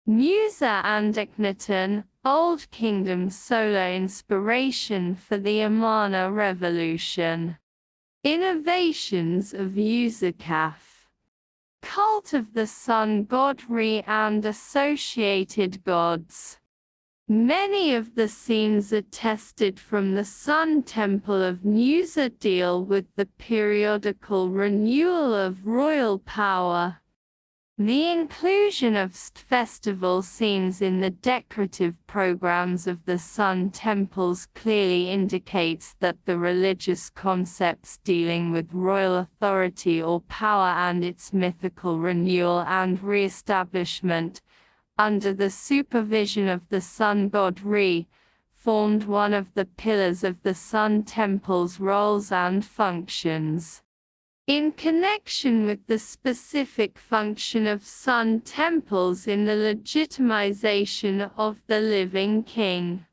Niuserre and Akhnaton, Old Kingdom solar inspiration for the Amarna revolution. Innovations of Userkaf. Cult of the sun god Re and associated gods. Many of the scenes attested from the Sun Temple of Niuserre deal with the periodical renewal of royal power. The inclusion of festival scenes in the decorative programs of the Sun Temples clearly indicates that the religious concepts dealing with royal authority or power and its mythical renewal and re-establishment, under the supervision of the sun god Re, formed one of the pillars of the Sun Temple's roles and functions. In connection with the specific function of Sun Temples in the legitimization of the living king,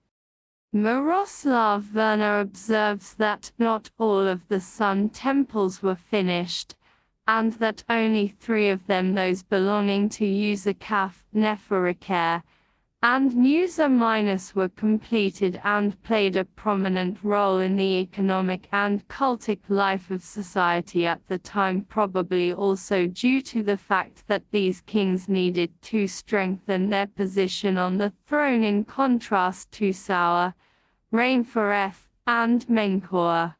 Miroslav Werner observes that not all of the Sun Temples were finished, and that only 3 of them, those belonging to Userkaf, Niuserre, and Niuserre- were completed and played a prominent role in the economic and cultic life of society at the time, probably also due to the fact that these kings needed to strengthen their position on the throne in contrast to Saur, Rainforeth, and Menkaure.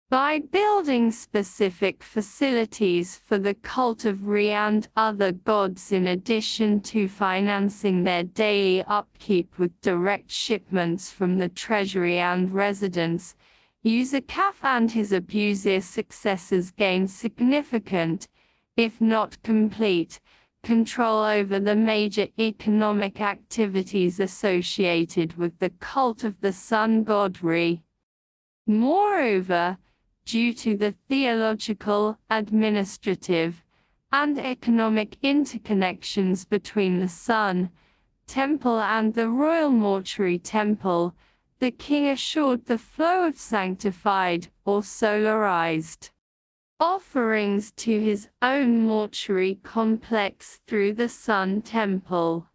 By building specific facilities for the cult of Re and other gods in addition to financing their daily upkeep with direct shipments from the treasury and residence, Userkaf and his Abusir successors gained significant, if not complete, control over the major economic activities associated with the cult of the sun god Re. Moreover, due to the theological, administrative, and economic interconnections between the Sun Temple and the Royal Mortuary Temple, the king assured the flow of sanctified, or solarized, offerings to his own mortuary complex through the Sun Temple.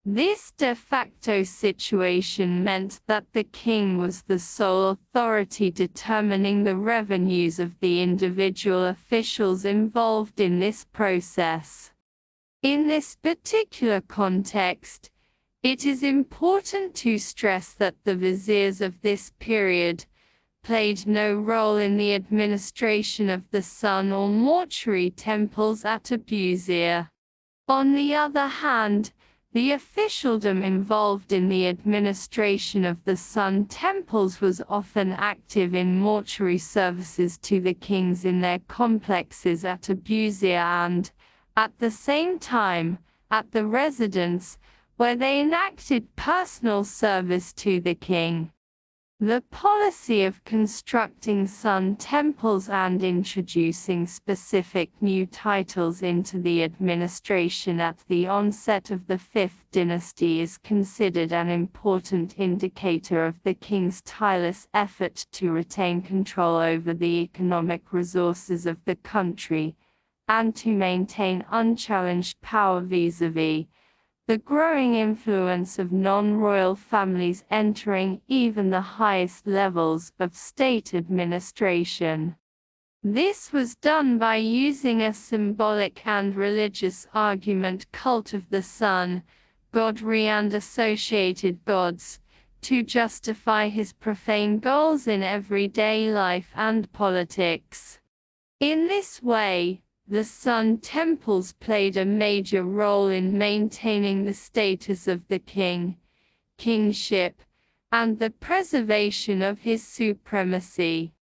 This de facto situation meant that the king was the sole authority determining the revenues of the individual officials involved in this process. In this particular context, it is important to stress that the viziers of this period played no role in the administration of the sun or mortuary temples at Abusir. On the other hand, the officialdom involved in the administration of the Sun Temples was often active in mortuary services to the kings in their complexes at Abusir and, at the same time, at the residence, where they enacted personal service to the king. The policy of constructing Sun Temples and introducing specific new titles into the administration at the onset of the Fifth Dynasty is considered an important indicator of the king's tireless effort to retain control over the economic resources of the country, and to maintain unchallenged power vis-à-vis the growing influence of non-royal families entering even the highest levels of state administration. This was done by using a symbolic and religious argument cult of the sun, god Re and associated gods, to justify his profane goals in everyday life and politics. In this way, the Sun Temples played a major role in maintaining the status of the kingship, and the preservation of his supremacy.